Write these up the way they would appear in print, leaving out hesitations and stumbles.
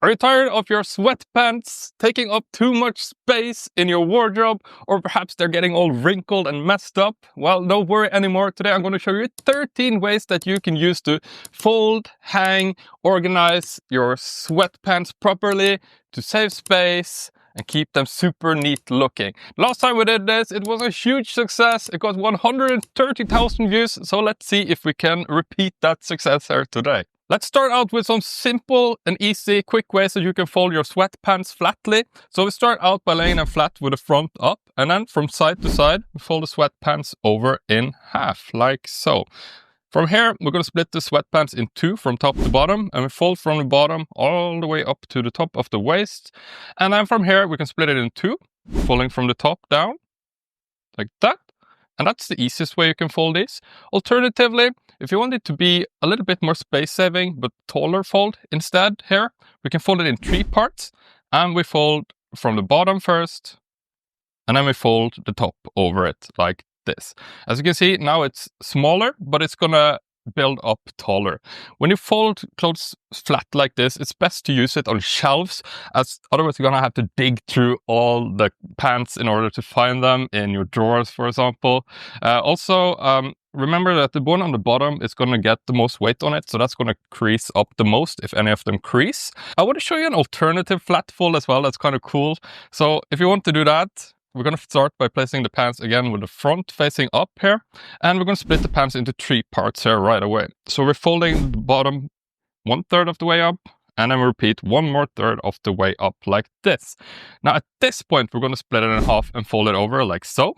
Are you tired of your sweatpants taking up too much space in your wardrobe, or perhaps they're getting all wrinkled and messed up? Well, don't worry anymore. Today I'm going to show you 13 ways that you can use to fold, hang, organize your sweatpants properly to save space and keep them super neat looking. Last time we did this, it was a huge success. It got 130,000 views. So let's see if we can repeat that success here today. Let's start out with some simple and easy, quick ways that you can fold your sweatpants flatly. So we start out by laying them flat with the front up, and then from side to side, we fold the sweatpants over in half, like so. From here, we're going to split the sweatpants in two from top to bottom, and we fold from the bottom all the way up to the top of the waist. And then from here, we can split it in two, folding from the top down, like that. And that's the easiest way you can fold these. Alternatively, if you want it to be a little bit more space saving, but taller fold instead here, we can fold it in three parts. And we fold from the bottom first, and then we fold the top over it like this. As you can see, now it's smaller, but it's gonna build up taller. When you fold clothes flat like this, it's best to use it on shelves, as otherwise you're gonna have to dig through all the pants in order to find them in your drawers, for example. Remember that the one on the bottom is going to get the most weight on it, so that's going to crease up the most if any of them crease. I want to show you an alternative flat fold as well. That's kind of cool. So if you want to do that, we're going to start by placing the pants again with the front facing up here, and we're going to split the pants into three parts here right away. So we're folding the bottom 1/3 of the way up, and then we repeat 1/3 of the way up like this. Now at this point, we're going to split it in half and fold it over like so.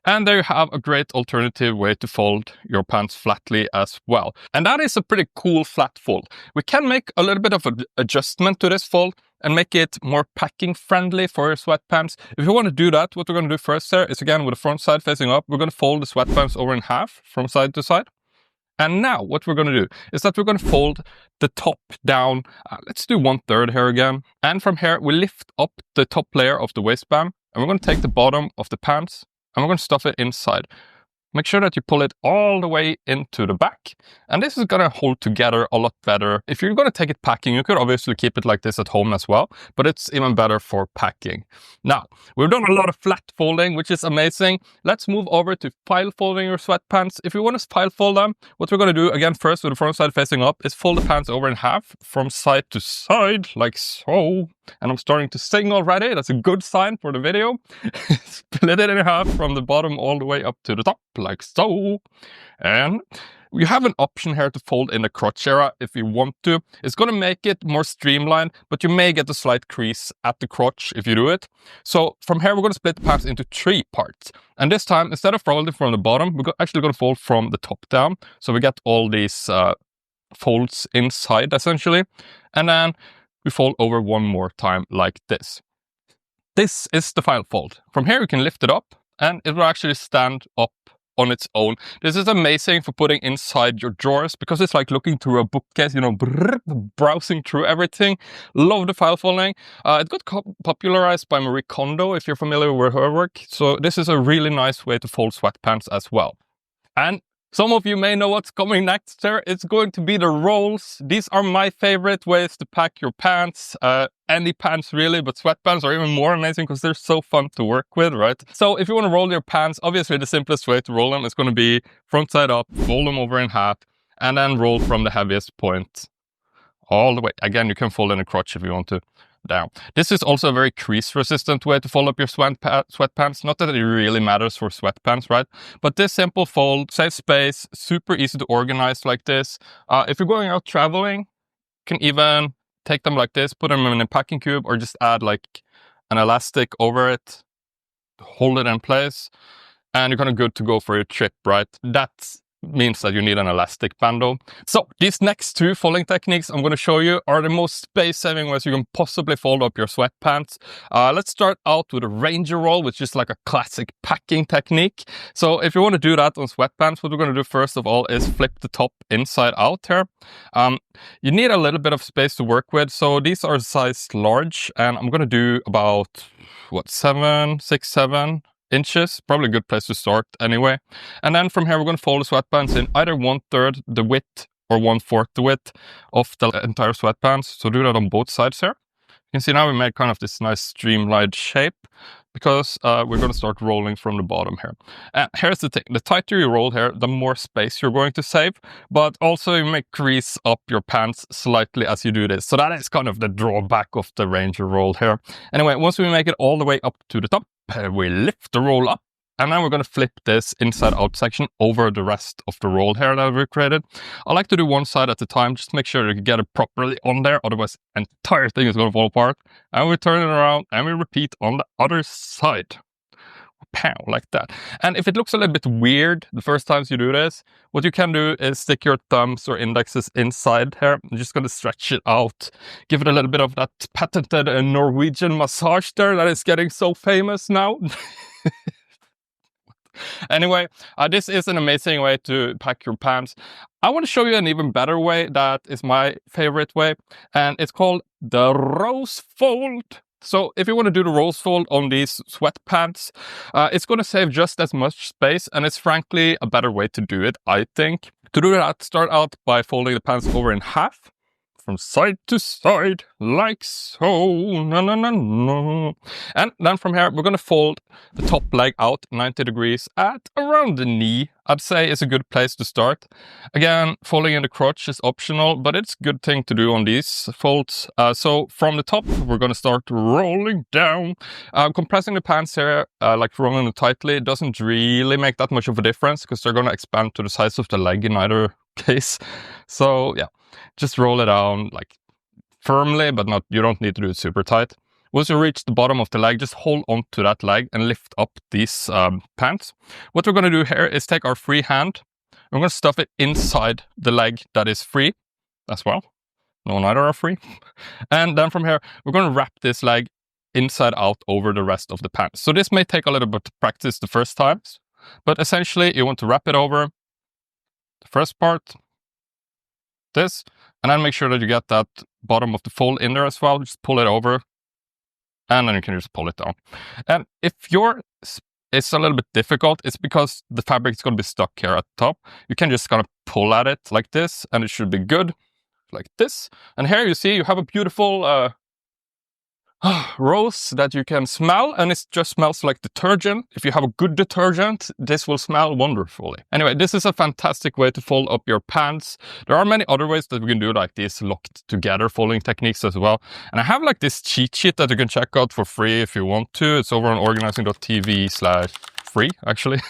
And there you have a great alternative way to fold your pants flatly as well. And that is a pretty cool flat fold. We can make a little bit of an adjustment to this fold and make it more packing friendly for your sweatpants. If you want to do that, what we're going to do first there is, again, with the front side facing up, we're going to fold the sweatpants over in half from side to side. And now what we're going to do is that we're going to fold the top down. Let's do 1/3 here again. And from here, we lift up the top layer of the waistband, and we're going to take the bottom of the pants, and we're going to stuff it inside. Make sure that you pull it all the way into the back. And this is going to hold together a lot better. If you're going to take it packing, you could obviously keep it like this at home as well, but it's even better for packing. Now, we've done a lot of flat folding, which is amazing. Let's move over to file folding your sweatpants. If you want to file fold them, what we're going to do, again, first with the front side facing up, is fold the pants over in half from side to side, like so. And I'm starting to sing already. That's a good sign for the video. Split it in half from the bottom all the way up to the top, like so. And you have an option here to fold in the crotch area if you want to. It's going to make it more streamlined, but you may get a slight crease at the crotch if you do it. So from here, we're going to split the pants into three parts. And this time, instead of folding from the bottom, we're actually going to fold from the top down. So we get all these folds inside, essentially. And then we fold over one more time like this. This is the file fold. From here, you can lift it up, and it will actually stand up on its own. This is amazing for putting inside your drawers, because it's like looking through a bookcase, you know, browsing through everything. Love the file folding. It got popularized by Marie Kondo, if you're familiar with her work. So this is a really nice way to fold sweatpants as well. And some of you may know what's coming next here. It's going to be the rolls. These are my favorite ways to pack your pants. Any pants really, but sweatpants are even more amazing because they're so fun to work with, right? So if you want to roll your pants, obviously the simplest way to roll them is going to be front side up, fold them over in half, and then roll from the heaviest point all the way. Again, you can fold in a crotch if you want to. Down. This is also a very crease-resistant way to fold up your sweatpants. Not that it really matters for sweatpants, right? But this simple fold saves space, super easy to organize like this. If you're going out traveling, you can even take them like this, put them in a packing cube, or just add like an elastic over it, hold it in place, and you're kind of good to go for your trip, right? That means that you need an elastic band though. So these next two folding techniques I'm going to show you are the most space-saving ways you can possibly fold up your sweatpants. Let's start out with a Ranger roll, which is like a classic packing technique. So if you want to do that on sweatpants, what we're going to do first of all is flip the top inside out here. You need a little bit of space to work with. So these are size large, and I'm going to do about, what, 6, 7 inches, probably a good place to start anyway. And then from here, we're going to fold the sweatpants in either 1/3 the width or 1/4 the width of the entire sweatpants. So do that on both sides here. You can see now we made kind of this nice streamlined shape because we're going to start rolling from the bottom here. And here's the thing, the tighter you roll here, the more space you're going to save, but also you may crease up your pants slightly as you do this. So that is kind of the drawback of the Ranger roll here. Anyway, once we make it all the way up to the top, we lift the roll up. And then we're going to flip this inside out section over the rest of the roll here that we created. I like to do one side at a time, just to make sure you can get it properly on there. Otherwise, the entire thing is going to fall apart. And we turn it around and we repeat on the other side. Pow, like that. And if it looks a little bit weird the first times you do this, what you can do is stick your thumbs or indexes inside here. I'm just going to stretch it out. Give it a little bit of that patented Norwegian massage there that is getting so famous now. Anyway, this is an amazing way to pack your pants. I want to show you an even better way that is my favorite way, and it's called the rose fold. So if you want to do the rose fold on these sweatpants, it's going to save just as much space, and it's frankly a better way to do it, I think. To do that, start out by folding the pants over in half, from side to side, like so. No, no, no, no. And then from here, we're going to fold the top leg out 90 degrees at around the knee. I'd say is a good place to start. Again, folding in the crotch is optional, but it's a good thing to do on these folds. So from the top, we're going to start rolling down. Compressing the pants here, like rolling them tightly, doesn't really make that much of a difference because they're going to expand to the size of the leg in either case. So yeah. Just roll it down like firmly, but you don't need to do it super tight. Once you reach the bottom of the leg, just hold on to that leg and lift up these pants. What we're going to do here is take our free hand. We're going to stuff it inside the leg that is free as well. No, neither are free. And then from here, we're going to wrap this leg inside out over the rest of the pants. So this may take a little bit of practice the first times, but essentially you want to wrap it over the first part, this, and then make sure that you get that bottom of the fold in there as well. Just pull it over, and then you can just pull it down. And if it's a little bit difficult, it's because the fabric is going to be stuck here at the top. You can just kind of pull at it like this, and it should be good, like this. And here you see you have a beautiful rose that you can smell, and it just smells like detergent. If you have a good detergent, this will smell wonderfully. Anyway, this is a fantastic way to fold up your pants. There are many other ways that we can do like these locked together folding techniques as well. And I have like this cheat sheet that you can check out for free if you want to. It's over on organizing.tv/free actually.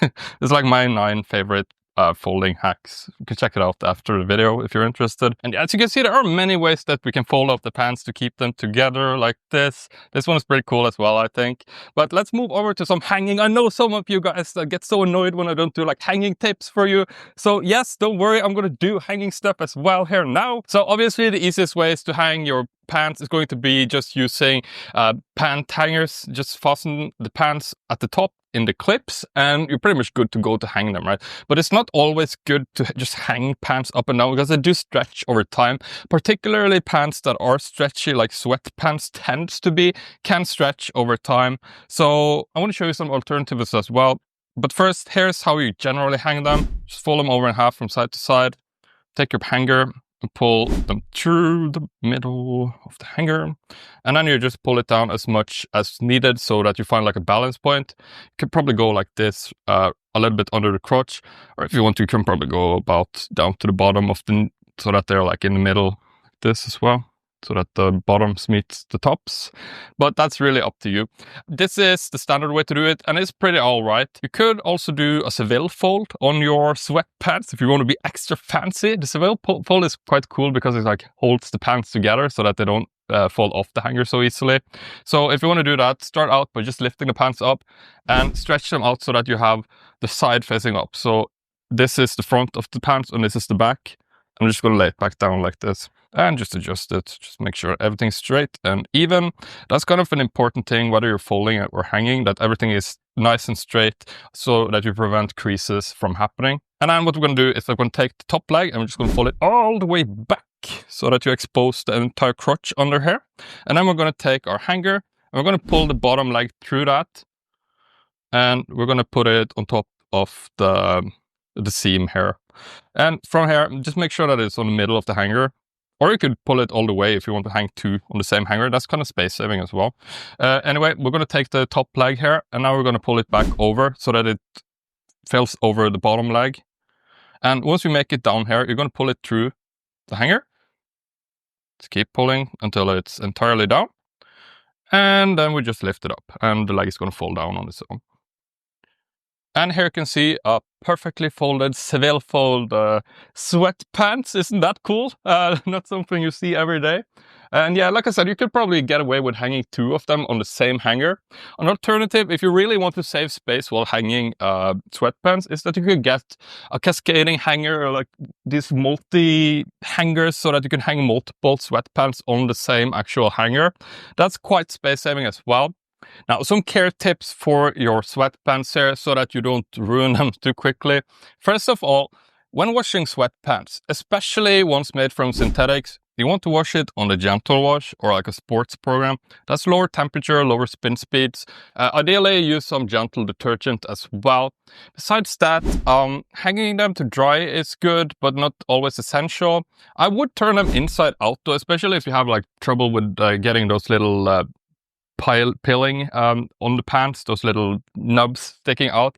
It's like my 9 favorite folding hacks. You can check it out after the video if you're interested. And as you can see, there are many ways that we can fold up the pants to keep them together like this. This one is pretty cool as well, I think. But let's move over to some hanging. I know some of you guys get so annoyed when I don't do like hanging tips for you. So yes, don't worry, I'm going to do hanging stuff as well here now. So obviously the easiest way is to hang your pants is going to be just using pant hangers. Just fasten the pants at the top in the clips and you're pretty much good to go to hang them, right? But it's not always good to just hang pants up and down because they do stretch over time. Particularly pants that are stretchy like sweatpants tends to be, can stretch over time. So I want to show you some alternatives as well. But first, here's how you generally hang them. Just fold them over in half from side to side. Take your hanger and pull them through the middle of the hanger, and then you just pull it down as much as needed so that you find like a balance point. You could probably go like this, a little bit under the crotch, or if you want to, you can probably go about down to the bottom of the, so that they're like in the middle like this as well, so that the bottoms meet the tops. But that's really up to you. This is the standard way to do it, and it's pretty all right. You could also do a Seville fold on your sweatpants if you want to be extra fancy. The Seville fold is quite cool because it like holds the pants together so that they don't fall off the hanger so easily. So if you want to do that, start out by just lifting the pants up and stretch them out so that you have the side facing up. So this is the front of the pants and this is the back. I'm just going to lay it back down like this. And just adjust it, just make sure everything's straight and even. That's kind of an important thing, whether you're folding it or hanging, that everything is nice and straight so that you prevent creases from happening. And then what we're going to do is we're going to take the top leg and we're just going to fold it all the way back so that you expose the entire crotch under here. And then we're going to take our hanger and we're going to pull the bottom leg through that. And we're going to put it on top of the seam here. And from here, just make sure that it's on the middle of the hanger. Or you could pull it all the way if you want to hang two on the same hanger. That's kind of space saving as well. Anyway, we're going to take the top leg here, and now we're going to pull it back over so that it fills over the bottom leg. And once we make it down here, you're going to pull it through the hanger. Just keep pulling until it's entirely down. And then we just lift it up, and the leg is going to fall down on its own. And here you can see a perfectly folded Seville fold sweatpants. Isn't that cool? Not something you see every day. And yeah, like I said, you could probably get away with hanging two of them on the same hanger. An alternative, if you really want to save space while hanging sweatpants, is that you could get a cascading hanger, or like these multi-hangers, so that you can hang multiple sweatpants on the same actual hanger. That's quite space saving as well. Now, some care tips for your sweatpants here so that you don't ruin them too quickly. First of all, when washing sweatpants, especially ones made from synthetics, you want to wash it on the gentle wash or like a sports program. That's lower temperature, lower spin speeds. Ideally, use some gentle detergent as well. Besides that, hanging them to dry is good, but not always essential. I would turn them inside out though, especially if you have like trouble with getting those little pilling on the pants, those little nubs sticking out.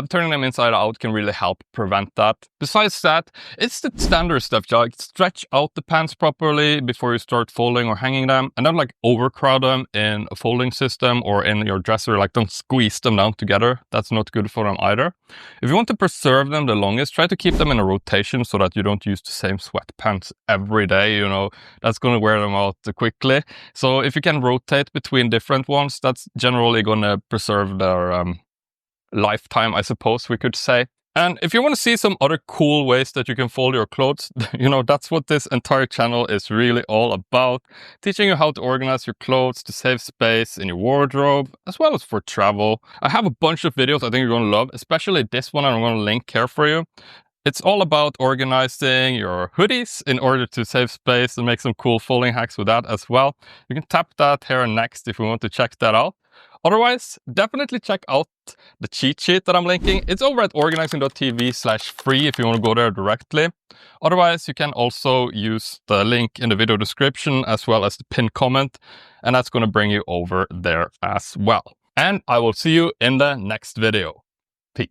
Turning them inside out can really help prevent that. Besides that, it's the standard stuff, like stretch out the pants properly before you start folding or hanging them, and don't like overcrowd them in a folding system or in your dresser. Like don't squeeze them down together. That's not good for them either. If you want to preserve them the longest, try to keep them in a rotation so that you don't use the same sweatpants every day. You know, that's going to wear them out quickly. So if you can rotate between different ones, that's generally going to preserve their lifetime, I suppose we could say. And if you want to see some other cool ways that you can fold your clothes, you know, that's what this entire channel is really all about. Teaching you how to organize your clothes to save space in your wardrobe, as well as for travel. I have a bunch of videos I think you're going to love, especially this one I'm going to link here for you. It's all about organizing your hoodies in order to save space and make some cool folding hacks with that as well. You can tap that here next if you want to check that out. Otherwise, definitely check out the cheat sheet that I'm linking. It's over at organizing.tv/free if you want to go there directly. Otherwise, you can also use the link in the video description as well as the pinned comment, and that's going to bring you over there as well. And I will see you in the next video. Peace.